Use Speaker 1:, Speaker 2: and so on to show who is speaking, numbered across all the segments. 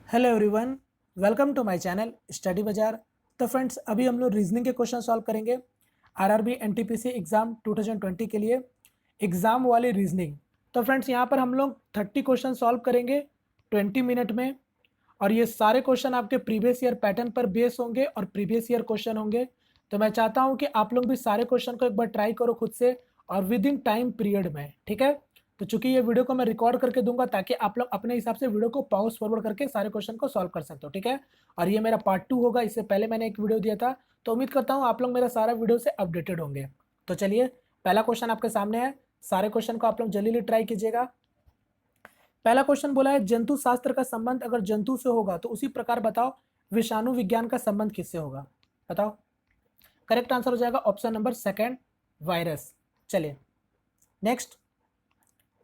Speaker 1: Hello everyone, welcome to my channel study Bazaar. तो friends, अभी हम लोग रीजनिंग के क्वेश्चन सॉल्व करेंगे आरआरबी एनटीपीसी एग्ज़ाम 2020 के लिए एग्ज़ाम वाली रीजनिंग। तो फ्रेंड्स, यहाँ पर हम लोग 30 क्वेश्चन सॉल्व करेंगे 20 मिनट में, और ये सारे क्वेश्चन आपके प्रीवियस ईयर पैटर्न पर बेस होंगे और प्रीवियस ईयर क्वेश्चन होंगे। तो मैं चाहता हूँ कि आप लोग भी सारे क्वेश्चन को एक बार ट्राई करो खुद से और विद इन टाइम पीरियड में, ठीक है। तो चूंकि ये वीडियो को मैं रिकॉर्ड करके दूंगा ताकि आप लोग अपने हिसाब से वीडियो को पॉज फॉरवर्ड करके सारे क्वेश्चन को सॉल्व कर सकते हो, ठीक है। और ये मेरा पार्ट 2 होगा, इससे पहले मैंने एक वीडियो दिया था, तो उम्मीद करता हूँ आप लोग मेरा सारा वीडियो से अपडेटेड होंगे। तो चलिए, पहला क्वेश्चन आपके सामने है, सारे क्वेश्चन को आप लोग जल्दी ट्राई कीजिएगा। पहला क्वेश्चन बोला है, जंतु शास्त्र का संबंध अगर जंतु से होगा तो उसी प्रकार बताओ विषाणु विज्ञान का संबंध किससे होगा। बताओ। करेक्ट आंसर हो जाएगा ऑप्शन नंबर सेकंड, वायरस। चलिए नेक्स्ट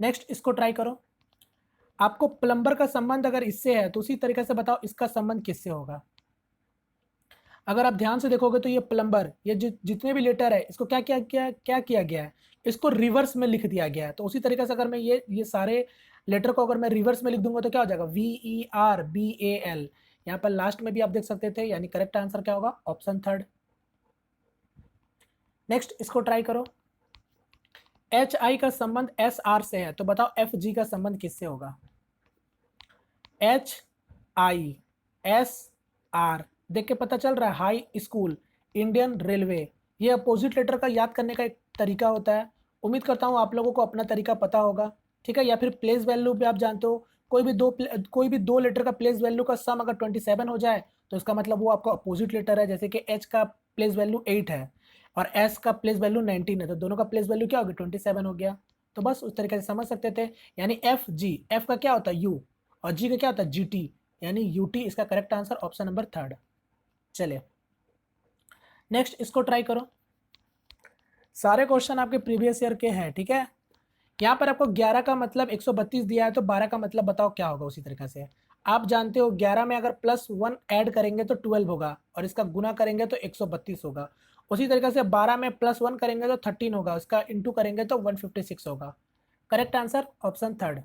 Speaker 1: नेक्स्ट इसको ट्राई करो। आपको प्लम्बर का संबंध अगर इससे है तो उसी तरीके से बताओ इसका संबंध किससे होगा। अगर आप ध्यान से देखोगे तो ये प्लम्बर, ये जितने भी लेटर है इसको क्या किया गया है, इसको रिवर्स में लिख दिया गया है। तो उसी तरीके से अगर मैं ये सारे लेटर को अगर मैं रिवर्स में लिख दूंगा तो क्या हो जाएगा, VERBAL। यहाँ पर लास्ट में भी आप देख सकते थे, यानी करेक्ट आंसर क्या होगा, ऑप्शन थर्ड। नेक्स्ट इसको ट्राई करो। HI का संबंध SR से है, तो बताओ FG का संबंध किससे होगा। HISR देख के पता चल रहा है, हाई स्कूल, इंडियन रेलवे। ये अपोजिट लेटर का याद करने का एक तरीका होता है। उम्मीद करता हूँ आप लोगों को अपना तरीका पता होगा, ठीक है। या फिर प्लेस वैल्यू भी आप जानते हो, कोई भी दो लेटर का प्लेस वैल्यू का सम अगर 27 हो जाए तो इसका मतलब वो आपका अपोजिट लेटर है। जैसे कि H का प्लेस वैल्यू 8 है और S का प्लेस वैल्यू 19 है, तो दोनों का प्लेस वैल्यू क्या होगी, 27 हो गया। तो बस उस तरीके से समझ सकते थे। यानी FG, F का क्या होता है U, और G का क्या होता है GT, यानी यूटी इसका correct answer, option number third. चलिए नेक्स्ट इसको ट्राई करो। सारे क्वेश्चन आपके प्रीवियस ईयर के हैं, ठीक है। यहाँ पर आपको 11 का मतलब 132 दिया है, तो 12 का मतलब बताओ क्या होगा। उसी तरीके से आप जानते हो 11 में अगर +1 ऐड करेंगे तो 12 होगा, और इसका गुना करेंगे तो 132 होगा। उसी तरीके से 12 में +1 करेंगे तो 13 होगा, उसका इंटू करेंगे तो 156 होगा। Correct answer option third.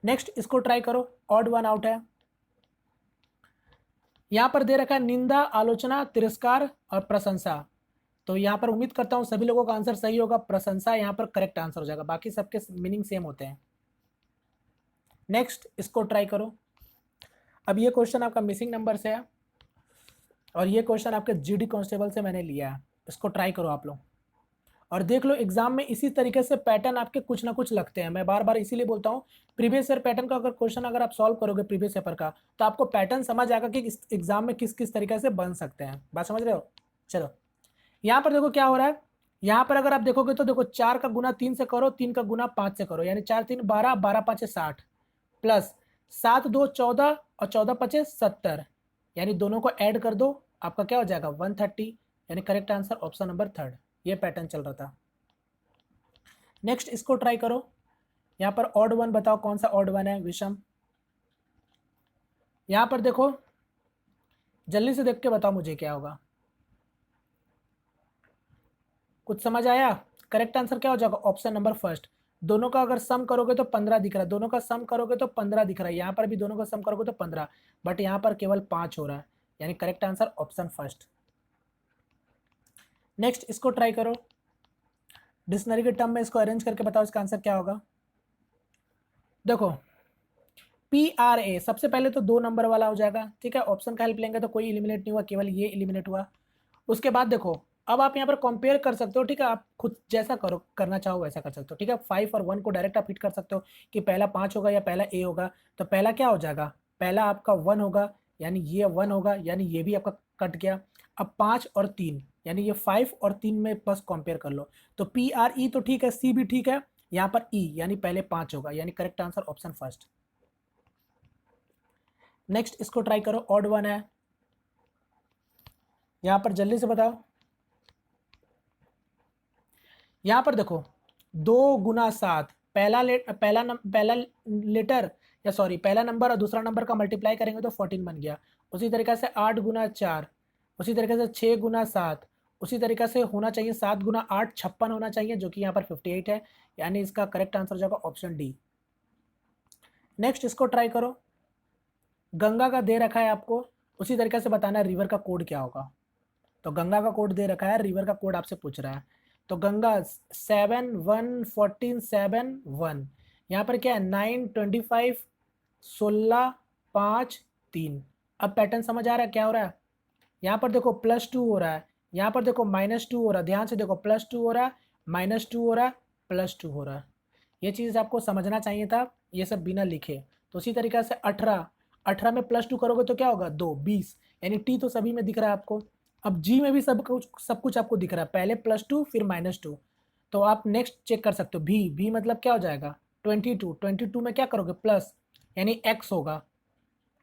Speaker 1: Next इसको ट्राई करो, ऑड वन आउट है। यहाँ पर दे रखा है निंदा, आलोचना, तिरस्कार और प्रशंसा। तो यहाँ पर उम्मीद करता हूँ सभी लोगों का आंसर सही होगा, प्रशंसा यहाँ पर करेक्ट आंसर हो जाएगा, बाकी सबके मीनिंग सेम होते हैं। नेक्स्ट इसको ट्राई करो। अब ये क्वेश्चन आपका मिसिंग नंबर से है और ये क्वेश्चन आपके GD कांस्टेबल से मैंने लिया है। इसको ट्राई करो आप लोग और देख लो, एग्जाम में इसी तरीके से पैटर्न आपके कुछ ना कुछ लगते हैं। मैं बार बार इसीलिए बोलता हूँ, प्रीवियस ईयर पैटर्न का अगर क्वेश्चन अगर आप सॉल्व करोगे प्रीवियस पेपर का, तो आपको पैटर्न समझ आएगा कि इस एग्जाम में किस किस तरीके से बन सकते हैं। बात समझ रहे हो। चलो यहाँ पर देखो क्या हो रहा है। यहाँ पर अगर आप देखोगे तो देखो, 4 का गुना 3 से करो, 3 का गुना 5 से करो, यानी 4 3 12, 12 5 60, प्लस 7 2 14 और 14 5 70, यानी दोनों को ऐड कर दो, आपका क्या हो जाएगा 130, यानी correct answer option number third. ये पैटर्न चल रहा था। नेक्स्ट इसको ट्राई करो। यहाँ पर ऑड वन बताओ कौन सा ऑड वन है, विषम। यहाँ पर देखो, जल्दी से देख के बताओ मुझे क्या होगा। कुछ समझ आया। करेक्ट आंसर क्या हो जाएगा, ऑप्शन नंबर फर्स्ट। दोनों का अगर सम करोगे तो 15 दिख रहा है, दोनों का सम करोगे तो 15 दिख रहा है। यहाँ पर भी दोनों का सम करोगे तो 15, बट यहाँ पर केवल 5 हो रहा है, यानी correct answer option first. Next इसको ट्राई करो। डिक्शनरी के टर्म में इसको अरेंज करके बताओ इसका आंसर क्या होगा। देखो, PRA सबसे पहले तो 2 नंबर वाला हो जाएगा, ठीक है। ऑप्शन का हेल्प लेंगे तो कोई एलिमिनेट नहीं हुआ, केवल ये एलिमिनेट हुआ। उसके बाद देखो, अब आप यहाँ पर कंपेयर कर सकते हो, ठीक है। आप खुद जैसा करो, करना चाहो वैसा कर सकते हो, ठीक है। 5 और 1 को डायरेक्ट आप हिट कर सकते हो कि पहला 5 होगा या पहला A होगा। तो पहला क्या हो जाएगा, पहला आपका 1 होगा, यानी ये 1 होगा, यानी ये भी आपका कट गया। अब 5 और 3, यानी ये 5 और 3 में बस कंपेयर कर लो। तो PRE तो ठीक है, C भी ठीक है, यहाँ पर E यानी पहले 5 होगा, यानी correct answer option first. Next इसको ट्राई करो, ऑड वन है। यहाँ पर जल्दी से बताओ। यहाँ पर देखो, 2 गुना 7, पहला लेटर या सॉरी पहला नंबर और दूसरा नंबर का मल्टीप्लाई करेंगे तो 14 बन गया। उसी तरीके से 8 गुना 4, उसी तरीके से 6 गुना 7, उसी तरीके से होना चाहिए 7 गुना 8 56 होना चाहिए, जो कि यहाँ पर 58 है, यानी इसका करेक्ट आंसर हो जाएगा ऑप्शन डी। नेक्स्ट इसको ट्राई करो। गंगा का दे रखा है आपको, उसी तरीके से बताना है रिवर का कोड क्या होगा। तो गंगा का कोड दे रखा है, रिवर का कोड आपसे पूछ रहा है। तो गंगा 7 1 14 7 1, यहाँ पर क्या है 9 25 16 5 3। अब पैटर्न समझ आ रहा है क्या हो रहा है? यहाँ पर देखो +2 हो रहा है, यहाँ पर देखो -2 हो रहा है, ध्यान से देखो +2 हो रहा है, -2 हो रहा है, +2 हो रहा है। ये चीज़ आपको समझना चाहिए था, ये सब बिना लिखे। तो उसी तरीके से 18 18 में +2 करोगे तो क्या होगा 2 20, यानी टी तो सभी में दिख रहा है आपको। अब जी में भी सब कुछ आपको दिख रहा है, पहले +2 फिर -2। तो आप नेक्स्ट चेक कर सकते हो, भी मतलब क्या हो जाएगा 22, 22 में क्या करोगे प्लस, यानी एक्स होगा,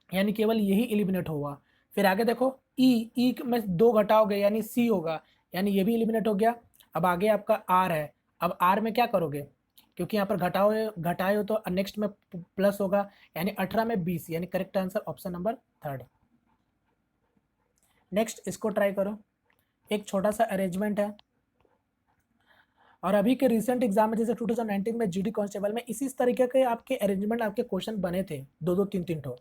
Speaker 1: यानी केवल यही एलिमिनेट होगा। फिर आगे देखो ई में 2 घटाओगे यानी सी होगा, यानी ये भी एलिमिनेट हो गया। अब आगे आपका आर है, अब आर में क्या करोगे, क्योंकि यहाँ पर घटाए हो तो नेक्स्ट में प्लस होगा, यानी 18 में 20, यानी correct answer option number 3। Next इसको ट्राई करो, एक छोटा सा अरेंजमेंट है। और अभी के रिसेंट एग्जाम में जैसे 2019 में जीडी कांस्टेबल में इसी तरीके के आपके अरेंजमेंट आपके क्वेश्चन बने थे, 2 2 3 3 ठो।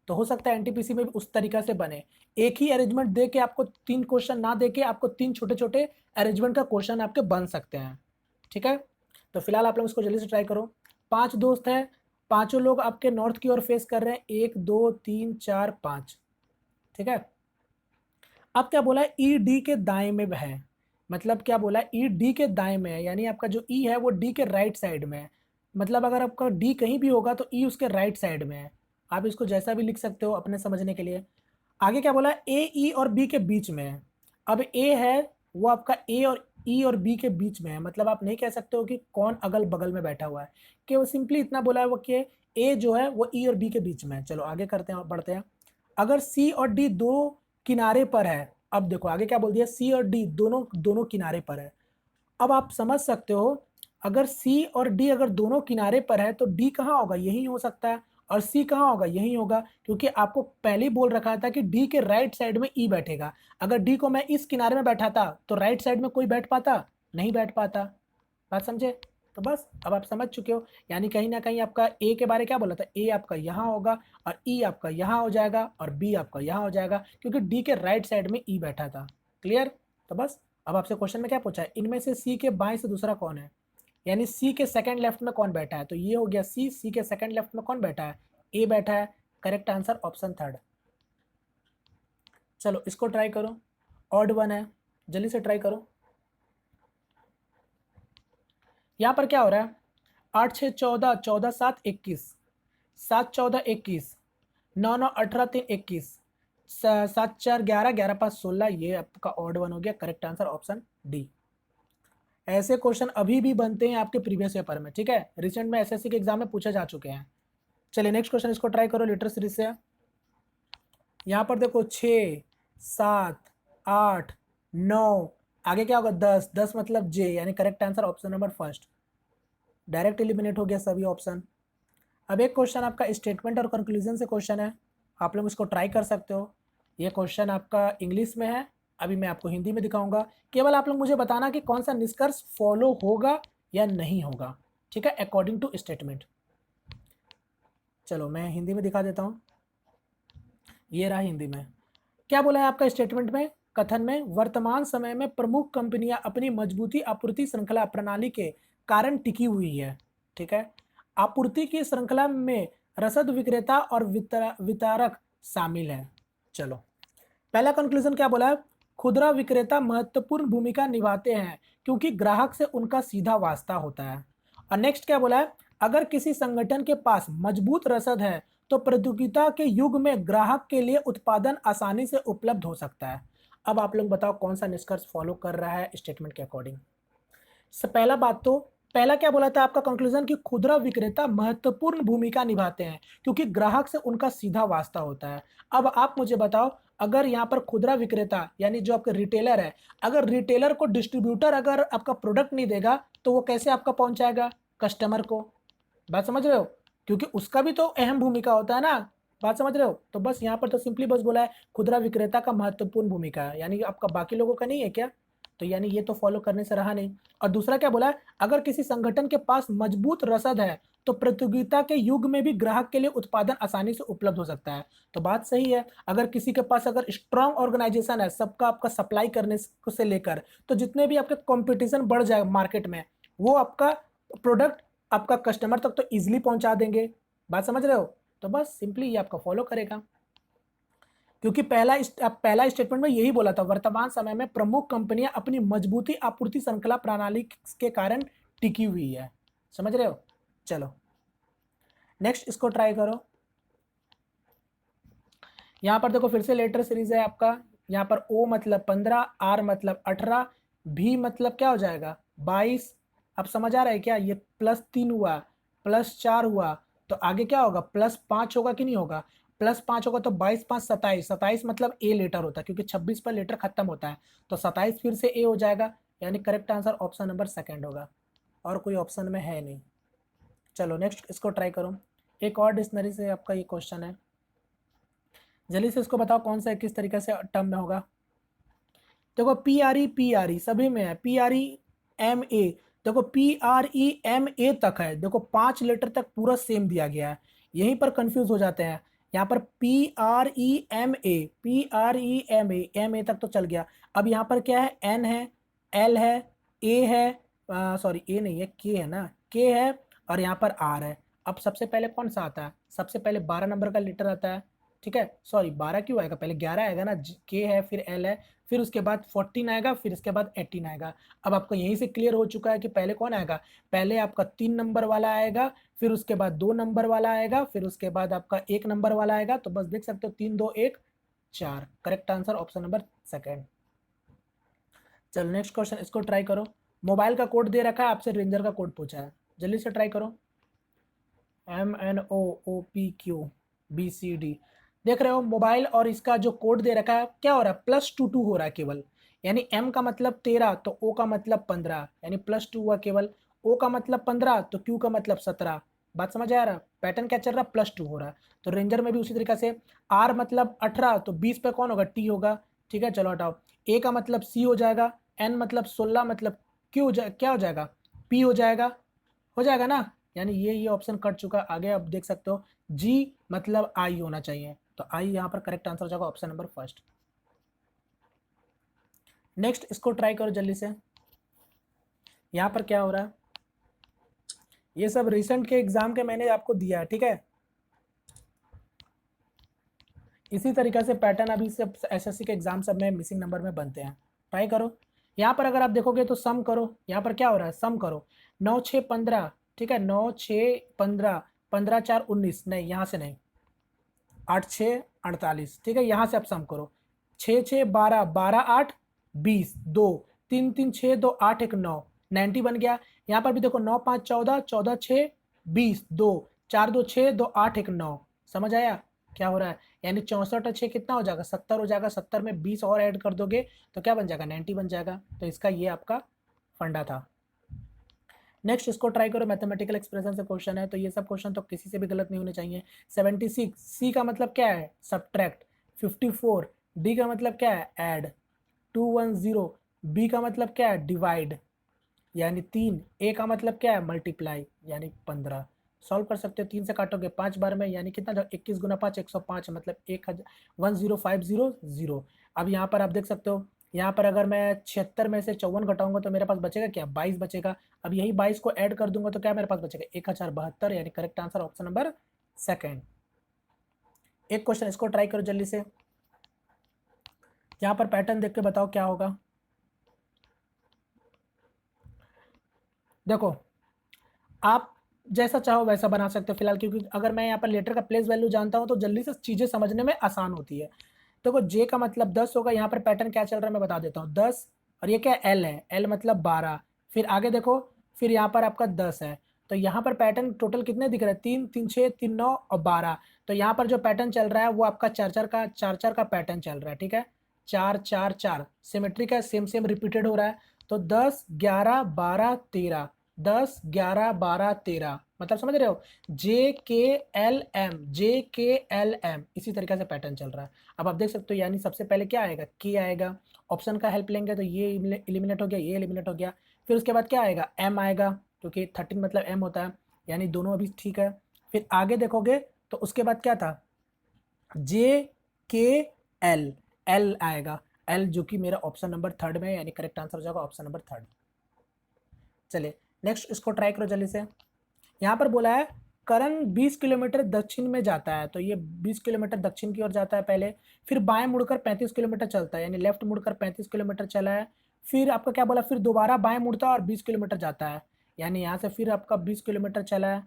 Speaker 1: तो हो सकता है एनटीपीसी में भी उस तरीका से बने, एक ही अरेंजमेंट दे के आपको 3 क्वेश्चन ना दे के आपको 3 छोटे छोटे अरेंजमेंट का क्वेश्चन आपके बन सकते हैं। ठीक है, तो फिलहाल आप लोग इसको जल्दी से ट्राई करो। 5 दोस्त हैं, पांचों लोग आपके नॉर्थ की ओर फेस कर रहे हैं, 1 2 3 4 5। ठीक है, अब क्या बोला है ई डी के दाएं में है, मतलब क्या बोला है ई डी के दाएं में है, यानी आपका जो ई है वो डी के राइट साइड में है। मतलब अगर आपका डी कहीं भी होगा तो ई उसके राइट साइड में है। आप इसको जैसा भी लिख सकते हो अपने समझने के लिए। आगे क्या बोला है ए ई और बी के बीच में है। अब ए है वो आपका ए और ई और बी के बीच में है, मतलब आप नहीं कह सकते हो कि कौन अगल बगल में बैठा हुआ है, कि वो सिंपली इतना बोला है वो कि ए जो है वो ई और बी के बीच में है। चलो आगे करते हैं, बढ़ते हैं। अगर सी और डी दो किनारे पर है, अब देखो आगे क्या बोल दिया, सी और डी दोनों दोनों किनारे पर है। अब आप समझ सकते हो, अगर सी और डी अगर दोनों किनारे पर है तो डी कहाँ होगा, यही हो सकता है, और सी कहाँ होगा, यही होगा, क्योंकि आपको पहले ही बोल रखा था कि डी के राइट साइड में ई बैठेगा। अगर डी को मैं इस किनारे में बैठाता तो राइट साइड में कोई बैठ पाता, नहीं बैठ पाता। बात समझे? तो बस अब आप समझ चुके हो, यानी कहीं ना कहीं आपका ए के बारे क्या बोला था, ए आपका यहाँ होगा और ई आपका यहाँ हो जाएगा और बी आपका यहाँ हो जाएगा, क्योंकि डी के राइट साइड में ई बैठा था। क्लियर? तो बस अब आपसे क्वेश्चन में क्या पूछा है, इनमें से सी के बाएं से दूसरा कौन है, यानी सी के सेकंड लेफ्ट में कौन बैठा है, तो ये हो गया सी के सेकंड लेफ्ट में कौन बैठा है, ए बैठा है। Correct answer option 3। चलो इसको ट्राई करो, ऑड वन है, जल्दी से ट्राई करो। यहाँ पर क्या हो रहा है, 8 6 14, 14 7 21, 7 14 21, 9 9 18 3 21, 7 4 11, 11 5 16, ये आपका ऑड वन हो गया। Correct answer option D. ऐसे क्वेश्चन अभी भी बनते हैं आपके प्रीवियस पेपर में, ठीक है, रिसेंट में एसएससी के एग्जाम में पूछे जा चुके हैं। चलिए नेक्स्ट क्वेश्चन, इसको ट्राई करो लिटरेसी सीरीज से। यहाँ पर देखो 6 7 8 9, आगे क्या होगा 10, 10 मतलब जे, यानी correct answer option number first. Direct eliminate हो गया सभी ऑप्शन। अब एक क्वेश्चन आपका स्टेटमेंट और कंक्लूजन से क्वेश्चन है, आप लोग इसको ट्राई कर सकते हो। ये क्वेश्चन आपका इंग्लिश में है, अभी मैं आपको हिंदी में दिखाऊंगा, केवल आप लोग मुझे बताना कि कौन सा निष्कर्ष फॉलो होगा या नहीं होगा, ठीक है, अकॉर्डिंग टू स्टेटमेंट। चलो मैं हिंदी में दिखा देता हूँ, ये रहा हिंदी में। क्या बोला है आपका स्टेटमेंट में, कथन में, वर्तमान समय में प्रमुख कंपनियां अपनी मजबूती आपूर्ति श्रृंखला प्रणाली के कारण टिकी हुई है। ठीक है, आपूर्ति की श्रृंखला में रसद विक्रेता और वितरक शामिल है। चलो पहला कंक्लूजन क्या बोला है, खुदरा विक्रेता महत्वपूर्ण भूमिका निभाते हैं क्योंकि ग्राहक से उनका सीधा वास्ता होता है। और नेक्स्ट क्या बोला है, अगर किसी संगठन के पास मजबूत रसद है तो प्रतियोगिता के युग में ग्राहक के लिए उत्पादन आसानी से उपलब्ध हो सकता है। अब आप लोग बताओ कौन सा निष्कर्ष फॉलो कर रहा है स्टेटमेंट के अकॉर्डिंग। पहला बात तो, पहला क्या बोला था आपका कंक्लूजन कि खुदरा विक्रेता महत्वपूर्ण भूमिका निभाते हैं क्योंकि ग्राहक से उनका सीधा वास्ता होता है। अब आप मुझे बताओ, अगर यहाँ पर खुदरा विक्रेता यानी जो आपके रिटेलर है, अगर रिटेलर को डिस्ट्रीब्यूटर अगर आपका प्रोडक्ट नहीं देगा तो वो कैसे आपका पहुंचाएगा कस्टमर को। बात समझ रहे हो, क्योंकि उसका भी तो अहम भूमिका होता है ना। बात समझ रहे हो, तो बस यहाँ पर तो सिंपली बस बोला है खुदरा विक्रेता का महत्वपूर्ण भूमिका है, यानी आपका बाकी लोगों का नहीं है क्या, तो यानी ये तो फॉलो करने से रहा नहीं। और दूसरा क्या बोला है, अगर किसी संगठन के पास मजबूत रसद है तो प्रतियोगिता के युग में भी ग्राहक के लिए उत्पादन आसानी से उपलब्ध हो सकता है। तो बात सही है, अगर किसी के पास अगर स्ट्रांग ऑर्गेनाइजेशन है, सबका आपका सप्लाई करने से लेकर, तो जितने भी आपके कंपटीशन बढ़ जाए मार्केट में, वो आपका प्रोडक्ट आपका कस्टमर तक तो ईजिली पहुंचा देंगे। बात समझ रहे हो? तो बस सिंपली ये आपका फॉलो करेगा, क्योंकि पहला स्टेटमेंट में यही बोला था, वर्तमान समय में प्रमुख कंपनियां अपनी मजबूती आपूर्ति श्रृंखला प्रणाली के कारण टिकी हुई है। समझ रहे हो? चलो नेक्स्ट इसको ट्राई करो। यहाँ पर देखो फिर से लेटर सीरीज है आपका। यहाँ पर ओ मतलब 15, आर मतलब 18, भी मतलब क्या हो जाएगा 22। अब समझ आ रहा है क्या? ये +3 हुआ, +4 हुआ, तो आगे क्या होगा +5 होगा कि नहीं होगा? +5 होगा तो 22 5 27, 27 मतलब ए लेटर होता है, क्योंकि 26 पर लेटर खत्म होता है, तो 27 फिर से ए हो जाएगा। यानी correct answer option number second होगा, और कोई ऑप्शन में है नहीं। चलो नेक्स्ट इसको ट्राई करो। एक और डिक्शनरी से आपका ये क्वेश्चन है, जल्दी से इसको बताओ कौन सा किस तरीके से टर्म में होगा। देखो पी आर ई सभी में है, PREMA। देखो PREMA तक है, देखो 5 लेटर तक पूरा सेम दिया गया है, यहीं पर कंफ्यूज हो जाते हैं। यहाँ पर PREMA तक तो चल गया। अब यहाँ पर क्या है, N है, L है, A है, सॉरी A नहीं है, K है ना, K है, और यहाँ पर R है। अब सबसे पहले कौन सा आता है? सबसे पहले 12 नंबर का लेटर आता है, ठीक है। सॉरी 12 क्यों आएगा, पहले 11 आएगा ना, K है, फिर L है, फिर उसके बाद 14 आएगा, फिर इसके बाद 18 आएगा। अब आपको यहीं से क्लियर हो चुका है कि पहले कौन आएगा, पहले आपका 3 नंबर वाला आएगा, फिर उसके बाद 2 नंबर वाला आएगा, फिर उसके बाद आपका 1 नंबर वाला आएगा। तो बस देख सकते हो 3 2 1 4, correct answer option number second. चलो नेक्स्ट क्वेश्चन इसको ट्राई करो। मोबाइल का कोड दे रखा है, आपसे रेंजर का कोड पूछा है, जल्दी से ट्राई करो। MNOOPQBCD, देख रहे हो मोबाइल, और इसका जो कोड दे रखा है क्या हो रहा है, +22 हो रहा है केवल। यानी M का मतलब 13, तो O का मतलब 15, यानी +2 हुआ केवल। O का मतलब 15, तो Q का मतलब 17। बात समझ आ रहा है? पैटर्न क्या चल रहा है, +2 हो रहा है। तो रेंजर में भी उसी तरीके से। R मतलब 18, तो 20 पे कौन होगा, T होगा, ठीक है। चलो हटाओ। A का मतलब C हो जाएगा, N मतलब 16, मतलब क्या हो जाएगा, P हो जाएगा ना। यानी ये ऑप्शन कट चुका। आगे आप देख सकते हो G मतलब I होना चाहिए, तो I यहाँ पर करेक्ट आंसर हो जाएगा ऑप्शन नंबर फर्स्ट। नेक्स्ट इसको ट्राई करो जल्दी से। यहाँ पर क्या हो रहा है, ये सब रिसेंट के एग्जाम के मैंने आपको दिया है, ठीक है। इसी तरीके से पैटर्न अभी सब SSC के एग्जाम सब में मिसिंग नंबर में बनते हैं। ट्राई करो। यहाँ पर अगर आप देखोगे तो सम करो, यहाँ पर क्या हो रहा है, सम करो। 9 6 15, ठीक है, 9 6 15, 15 4 19, नहीं यहाँ से नहीं, 8 6 48, ठीक है, यहाँ से आप सम करो। 6 6 12, 12 8 20, 2 3 3 6 2 8 1 9, 90 बन गया। यहाँ पर भी देखो 9 5 14, 14 6 20, 2 4 2 6 2 8 1 9। समझ आया क्या हो रहा है? यानी 64 और 6 कितना हो जाएगा, 70 हो जाएगा। 70 में 20 और ऐड कर दोगे तो क्या बन जाएगा, 90 बन जाएगा। तो इसका ये आपका फंडा था। नेक्स्ट इसको ट्राई करो। मैथमेटिकल एक्सप्रेशन से क्वेश्चन है, तो ये सब क्वेश्चन तो किसी से भी गलत नहीं होने चाहिए। 76, सी का मतलब क्या है, सब्ट्रैक्ट। 54, डी का मतलब क्या है, ऐड। 210, बी का मतलब क्या है, डिवाइड, यानी 3। ए का मतलब क्या है, मल्टीप्लाई, यानी 15। सॉल्व कर सकते हो, 3 से काटोगे 5 बार में, यानी कितना, 21 गुना 5 105, मतलब 1050 अब यहाँ पर आप देख सकते हो, यहाँ पर अगर मैं 76 में से 54 घटाऊंगा तो मेरे पास बचेगा क्या, 22 बचेगा। अब यही 22 को ऐड कर दूंगा तो क्या मेरे पास बचेगा, 1072, यानी correct answer option number second. एक क्वेश्चन इसको ट्राई करो जल्दी से। यहाँ पर पैटर्न देख के बताओ क्या होगा। देखो आप जैसा चाहो वैसा बना सकते हो फिलहाल, क्योंकि अगर मैं यहाँ पर लेटर का प्लेस वैल्यू जानता हूँ तो जल्दी से चीज़ें समझने में आसान होती है। देखो जे का मतलब 10 होगा, यहाँ पर पैटर्न क्या चल रहा है मैं बता देता हूँ। 10, और ये क्या है, एल है, एल मतलब 12। फिर आगे देखो, फिर यहाँ पर आपका 10 है, तो यहाँ पर पैटर्न टोटल कितने दिख रहे हैं, 3 3 6 3 9 और 12। तो यहाँ पर जो पैटर्न चल रहा है वो आपका 4 4 का पैटर्न चल रहा है, ठीक है। 4 4 4 सिमेट्रिक है, सेम सेम रिपीटेड हो रहा है। तो 10 11 12 13, 10 11 12 13, मतलब समझ रहे हो, JKLM इसी तरीके से पैटर्न चल रहा है। अब आप देख सकते हो, यानी सबसे पहले क्या आएगा, के आएगा। ऑप्शन का हेल्प लेंगे तो ये एलिमिनेट हो गया, ये एलिमिनेट हो गया। फिर उसके बाद क्या आएगा, एम आएगा, क्योंकि 13 मतलब एम होता है, यानी दोनों अभी ठीक है। फिर आगे देखोगे तो उसके बाद क्या था, जे के एल, एल आएगा, एल जो कि मेरा ऑप्शन नंबर थर्ड में है, यानी करेक्ट आंसर हो जाएगा ऑप्शन नंबर थर्ड। चलिए नेक्स्ट इसको ट्राई करो जल्दी से। यहाँ पर बोला है करण 20 किलोमीटर दक्षिण में जाता है, तो ये 20 किलोमीटर दक्षिण की ओर जाता है पहले, फिर बाएं मुड़कर 35 किलोमीटर चलता है, यानी लेफ्ट मुड़कर 35 किलोमीटर चला है। फिर आपका क्या बोला, फिर दोबारा बाएं मुड़ता है और 20 किलोमीटर जाता है, यानी यहाँ से फिर आपका 20 किलोमीटर चला है।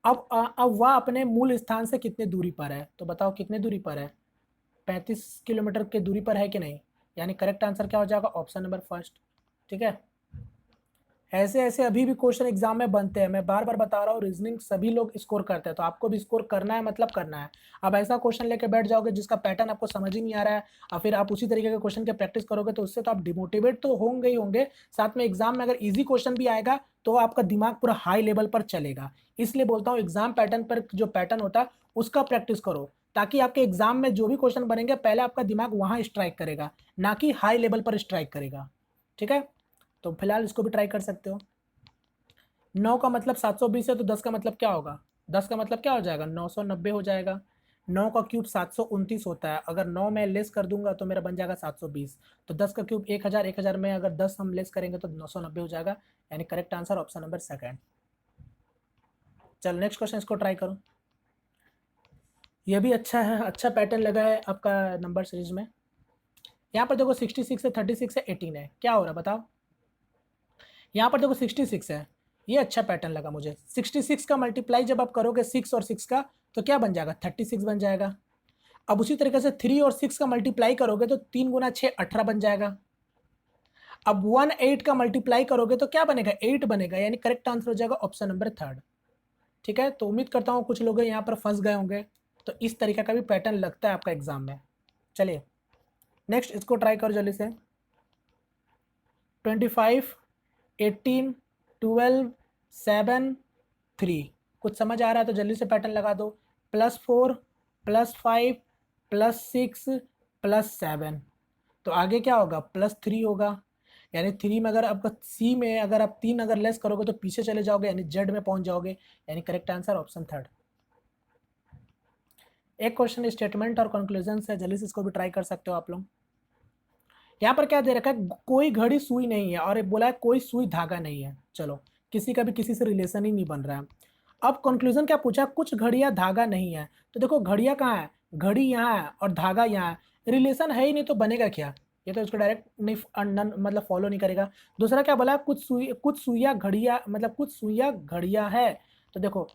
Speaker 1: अब वह अपने मूल स्थान से कितने दूरी पर है, तो बताओ कितने दूरी पर है, 35 किलोमीटर के दूरी पर है कि नहीं, यानी करेक्ट आंसर क्या हो जाएगा ऑप्शन नंबर फर्स्ट। ठीक है, ऐसे ऐसे अभी भी क्वेश्चन एग्जाम में बनते हैं, मैं बार बार बता रहा हूँ, रीजनिंग सभी लोग स्कोर करते हैं, तो आपको भी स्कोर करना है, मतलब करना है। अब ऐसा क्वेश्चन लेके बैठ जाओगे जिसका पैटर्न आपको समझ ही नहीं आ रहा है और फिर आप उसी तरीके के क्वेश्चन के प्रैक्टिस करोगे, तो उससे तो आप डिमोटिवेट तो होंगे ही होंगे, साथ में एग्जाम में अगर ईजी क्वेश्चन भी आएगा तो आपका दिमाग पूरा हाई लेवल पर चलेगा। इसलिए बोलता हूँ एग्जाम पैटर्न पर जो पैटर्न होता है उसका प्रैक्टिस करो, ताकि आपके एग्जाम में जो भी क्वेश्चन बनेंगे पहले आपका दिमाग वहाँ स्ट्राइक करेगा, ना कि हाई लेवल पर स्ट्राइक करेगा। ठीक है, तो फिलहाल इसको भी ट्राई कर सकते हो। 9 का मतलब 720 है, तो 10 का मतलब क्या होगा, 10 का मतलब क्या हो जाएगा, 990 हो जाएगा। 9 का क्यूब 729 होता है, अगर 9 में लेस कर दूंगा तो मेरा बन जाएगा 720, तो 10 का क्यूब 1000, 1000 में अगर 10 हम लेस करेंगे तो 990 हो जाएगा, यानी correct answer option number second. चल नेक्स्ट क्वेश्चन इसको ट्राई करो, ये भी अच्छा है, अच्छा पैटर्न लगा है आपका नंबर सीरीज में। यहाँ पर देखो 66 है, 36 है, 18 है, क्या हो रहा है बताओ। यहाँ पर देखो 66 है, ये अच्छा पैटर्न लगा मुझे। 66 का मल्टीप्लाई जब आप करोगे 6 और 6 का तो क्या बन जाएगा, 36 बन जाएगा। अब उसी तरीके से 3 और 6 का मल्टीप्लाई करोगे तो 3 गुना 6 18 बन जाएगा। अब 1 8 का मल्टीप्लाई करोगे तो क्या बनेगा, 8 बनेगा, यानी करेक्ट आंसर हो जाएगा ऑप्शन नंबर थर्ड। ठीक है, तो उम्मीद करता हूँ कुछ लोग यहाँ पर फंस गए होंगे, तो इस तरीके का भी पैटर्न लगता है आपका एग्जाम में। चलिए नेक्स्ट इसको ट्राई करो जल्दी से। 25, 18, 12, 7, 3, कुछ समझ आ रहा है तो जल्दी से पैटर्न लगा दो। +4, +5, +6, +7, तो आगे क्या होगा, +3 होगा, यानी 3 में अगर आपका सी में अगर आप 3 अगर लेस करोगे तो पीछे चले जाओगे, यानी जेड में पहुंच जाओगे, यानी करेक्ट आंसर ऑप्शन थर्ड। एक क्वेश्चन स्टेटमेंट और कंक्लूजन है, जल्दी से इसको भी ट्राई कर सकते हो आप लोग। यहाँ पर क्या दे रखा है, कोई घड़ी सुई नहीं है और बोला है कोई सुई धागा नहीं है, चलो किसी का भी किसी से रिलेशन ही नहीं बन रहा है। अब कंक्लूजन क्या पूछा, कुछ घड़ियाँ धागा नहीं है, तो देखो घड़ियाँ कहाँ है, घड़ी यहाँ है और धागा यहाँ है, रिलेशन है ही नहीं तो बनेगा क्या, ये तो इसको डायरेक्ट नहीं मतलब फॉलो नहीं करेगा। दूसरा क्या बोला, कुछ सुइयाँ घड़ियाँ, मतलब कुछ सुइयाँ घड़ियाँ है, तो देखो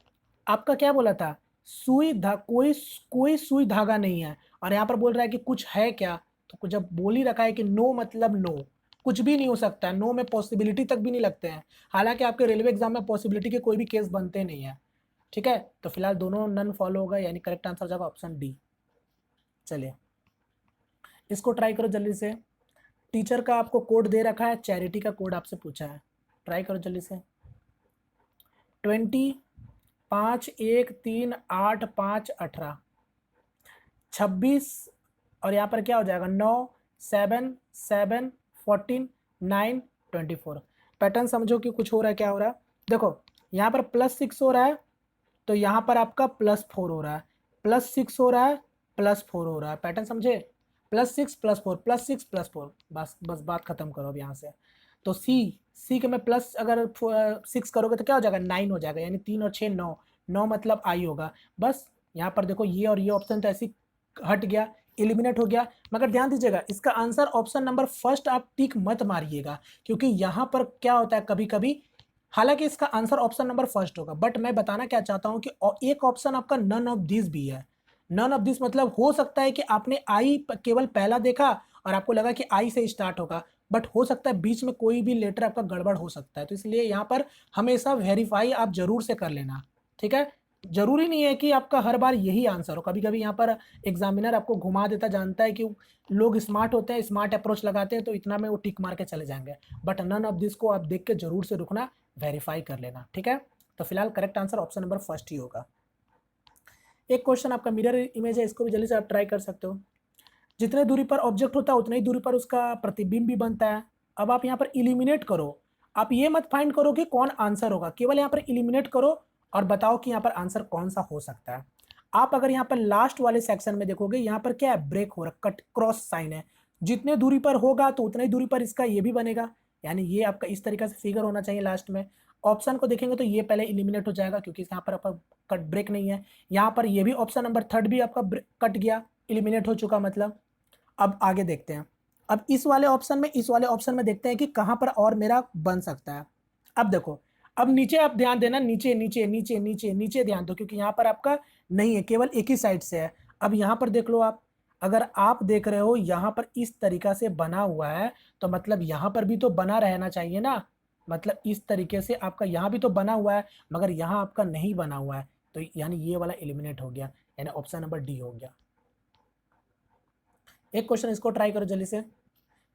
Speaker 1: आपका क्या बोला था, कोई कोई सुई धागा नहीं है, और यहाँ पर बोल रहा है कि कुछ है क्या, तो जब बोल ही रखा है कि नो मतलब नो, कुछ भी नहीं हो सकता है, नो में पॉसिबिलिटी तक भी नहीं लगते हैं, हालांकि आपके रेलवे एग्जाम में पॉसिबिलिटी के कोई भी केस बनते नहीं है। ठीक है, तो फिलहाल दोनों नन फॉलो होगा, यानी करेक्ट आंसर हो जाएगा ऑप्शन डी। चलिए इसको ट्राई करो जल्दी से। टीचर का आपको कोड दे रखा है, चैरिटी का कोड आपसे पूछा है, ट्राई करो जल्दी से। 20, 5, 1, 3, 8, 5, 18, 26, और यहाँ पर क्या हो जाएगा 9, 7, 7, 14, 9, 24। पैटर्न समझो कि कुछ हो रहा है, क्या हो रहा है, देखो यहाँ पर +6 हो रहा है, तो यहाँ पर आपका +4 हो रहा है, +6 हो रहा है, +4 हो रहा है, पैटर्न समझे, +6 +4 +6 +4, बस बस बात खत्म करो अब यहाँ से। तो सी के में प्लस अगर 6 करोगे तो क्या हो जाएगा, 9 हो जाएगा, यानी 3 और 6 9, 9 मतलब आई होगा। बस यहाँ पर देखो ये और ये ऑप्शन तो ऐसे हट गया, एलिमिनेट हो गया, मगर ध्यान दीजिएगा इसका आंसर ऑप्शन नंबर फर्स्ट आप टिक मत मारिएगा, क्योंकि यहाँ पर क्या होता है कभी कभी, हालांकि इसका आंसर ऑप्शन नंबर फर्स्ट होगा, बट मैं बताना क्या चाहता हूँ कि एक ऑप्शन आपका नन ऑफ दिस भी है। नन ऑफ दिस मतलब हो सकता है कि आपने आई केवल पहला देखा और आपको लगा कि आई से स्टार्ट होगा, बट हो सकता है बीच में कोई भी लेटर आपका गड़बड़ हो सकता है, तो इसलिए यहाँ पर हमेशा वेरीफाई आप जरूर से कर लेना। ठीक है, जरूरी नहीं है कि आपका हर बार यही आंसर हो, कभी कभी यहाँ पर एग्जामिनर आपको घुमा देता, जानता है कि लोग स्मार्ट होते हैं, स्मार्ट अप्रोच लगाते हैं, तो इतना में वो टिक मार के चले जाएंगे, बट नन ऑफ दिस को आप देख के जरूर से रुकना, वेरीफाई कर लेना। ठीक है, तो फिलहाल correct answer option number first ही होगा। एक क्वेश्चन आपका मिरर इमेज है, इसको भी जल्दी से आप ट्राई कर सकते हो। जितने दूरी पर ऑब्जेक्ट होता है उतनी ही दूरी पर उसका प्रतिबिंब भी बनता है। अब आप यहाँ पर इलिमिनेट करो, आप ये मत फाइंड करो कि कौन आंसर होगा, केवल यहाँ पर इलिमिनेट करो और बताओ कि यहाँ पर आंसर कौन सा हो सकता है। आप अगर यहाँ पर लास्ट वाले सेक्शन में देखोगे, यहाँ पर क्या है, ब्रेक हो रहा, कट क्रॉस साइन है, जितने दूरी पर होगा तो उतनी दूरी पर इसका ये भी बनेगा, यानी ये आपका इस तरीके से फिगर होना चाहिए लास्ट में। ऑप्शन को देखेंगे तो ये पहले इलिमिनेट हो जाएगा क्योंकि यहाँ पर आपका कट ब्रेक नहीं है। यहाँ पर ये भी ऑप्शन नंबर थर्ड भी आपका कट गया, इलिमिनेट हो चुका मतलब। अब आगे देखते हैं, अब इस वाले ऑप्शन में देखते हैं कि कहाँ पर और मेरा बन सकता है। अब देखो, अब नीचे आप ध्यान देना, नीचे नीचे नीचे नीचे नीचे ध्यान दो, क्योंकि यहाँ पर आपका नहीं है, केवल एक ही साइड से है। अब यहाँ पर देख लो आप, अगर आप देख रहे हो यहाँ पर इस तरीका से बना हुआ है, तो मतलब यहाँ पर भी तो बना रहना चाहिए ना, मतलब इस तरीके से आपका यहाँ भी तो बना हुआ है, मगर यहाँ आपका नहीं बना हुआ है, तो यानी ये वाला एलिमिनेट हो गया, यानी ऑप्शन नंबर डी हो गया। एक क्वेश्चन इसको ट्राई करो जल्दी से,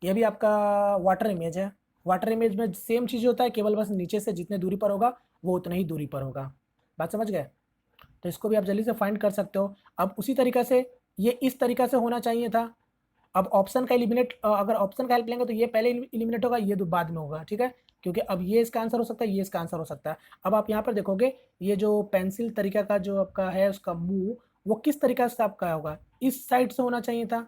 Speaker 1: ये भी आपका वाटर इमेज है। वाटर इमेज में सेम चीज़ होता है, केवल बस नीचे से जितने दूरी पर होगा वो उतनी ही दूरी पर होगा। बात समझ गए? तो इसको भी आप जल्दी से फाइंड कर सकते हो। अब उसी तरीक़ा से ये इस तरीक़ा से होना चाहिए था। अब ऑप्शन का एलिमिनेट, अगर ऑप्शन का हेल्प लेंगे तो ये पहले एलिमिनेट होगा, ये बाद में होगा, ठीक है, क्योंकि अब ये इसका आंसर हो सकता है, ये इसका आंसर हो सकता है। अब आप यहाँ पर देखोगे, ये जो पेंसिल तरीका का जो आपका है उसका मुँह, वो किस तरीक़ा से आपका होगा, इस साइड से होना चाहिए था,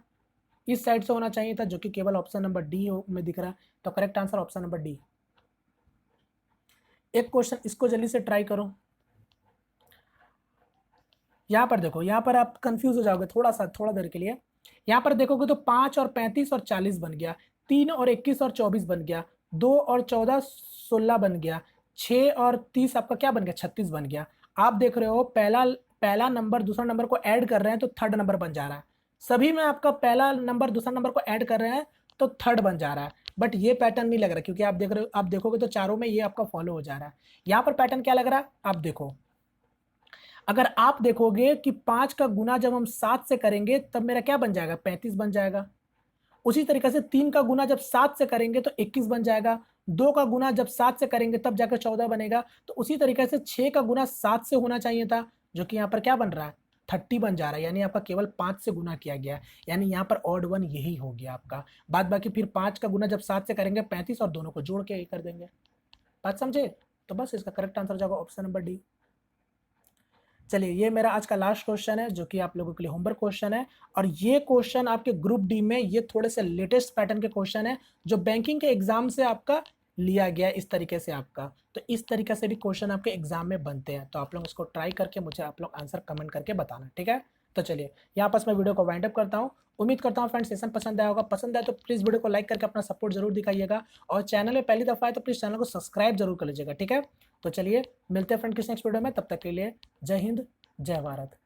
Speaker 1: इस साइड से होना चाहिए था, जो कि केवल ऑप्शन नंबर डी में दिख रहा है। तो correct answer option number D. एक क्वेश्चन इसको जल्दी से ट्राई करो। यहाँ पर देखो, यहाँ पर आप कंफ्यूज हो जाओगे थोड़ा देर के लिए। यहाँ पर देखोगे तो 5 और 35 और 40 बन गया, 3 और 21 और 24 बन गया, 2 और 14 16 बन गया, 6 और 30 आपका क्या बन गया, 36 बन गया। आप देख रहे हो पहला नंबर दूसरा नंबर को ऐड कर रहे हैं तो थर्ड नंबर बन जा रहा है। सभी में आपका पहला नंबर दूसरा नंबर को ऐड कर रहे हैं तो थर्ड बन जा रहा है, बट ये पैटर्न नहीं लग रहा, क्योंकि आप देख रहे हो, आप देखोगे तो चारों में ये आपका फॉलो हो जा रहा है। यहाँ पर पैटर्न क्या लग रहा है, आप देखो, अगर आप देखोगे कि 5 का गुना जब हम 7 से करेंगे तब मेरा क्या बन जाएगा, 35 बन जाएगा। उसी तरीके से 3 का गुना जब 7 से करेंगे तो 21 बन जाएगा। 2 का गुना जब 7 से करेंगे तब जाकर 14 बनेगा। तो उसी तरीके से 6 का गुना 7 से होना चाहिए था, जो कि यहाँ पर क्या बन रहा है, 30 बन जा रहा है, यानी आपका केवल 5 से गुना किया गया है, यानी यहाँ पर ऑड वन यही हो गया आपका। बाद बाकी फिर 5 का गुना जब 7 से करेंगे 35 और दोनों को जोड़ के कर देंगे। बात समझे? तो बस इसका करेक्ट आंसर हो जाएगा ऑप्शन नंबर डी। चलिए, ये मेरा आज का लास्ट क्वेश्चन है, जो कि आप लोगों के लिए होमवर्क क्वेश्चन है, और ये क्वेश्चन आपके ग्रुप डी में ये थोड़े से लेटेस्ट पैटर्न के क्वेश्चन है, जो बैंकिंग के एग्जाम से आपका लिया गया इस तरीके से आपका। तो इस तरीके से भी क्वेश्चन आपके एग्जाम में बनते हैं, तो आप लोग इसको ट्राई करके मुझे आप लोग आंसर कमेंट करके बताना, ठीक है। तो चलिए, यहाँ पर मैं वीडियो को वाइंड अप करता हूँ। उम्मीद करता हूँ फ्रेंड्स सेशन पसंद आया होगा। पसंद आए तो प्लीज़ वीडियो को लाइक करके अपना सपोर्ट जरूर दिखाइएगा, और चैनल में पहली दफ़ा आए तो प्लीज़ चैनल को सब्सक्राइब जरूर कर लीजिएगा, ठीक है। तो चलिए, मिलते हैं फ्रेंड किस नेक्स्ट वीडियो में, तब तक के लिए जय हिंद, जय भारत।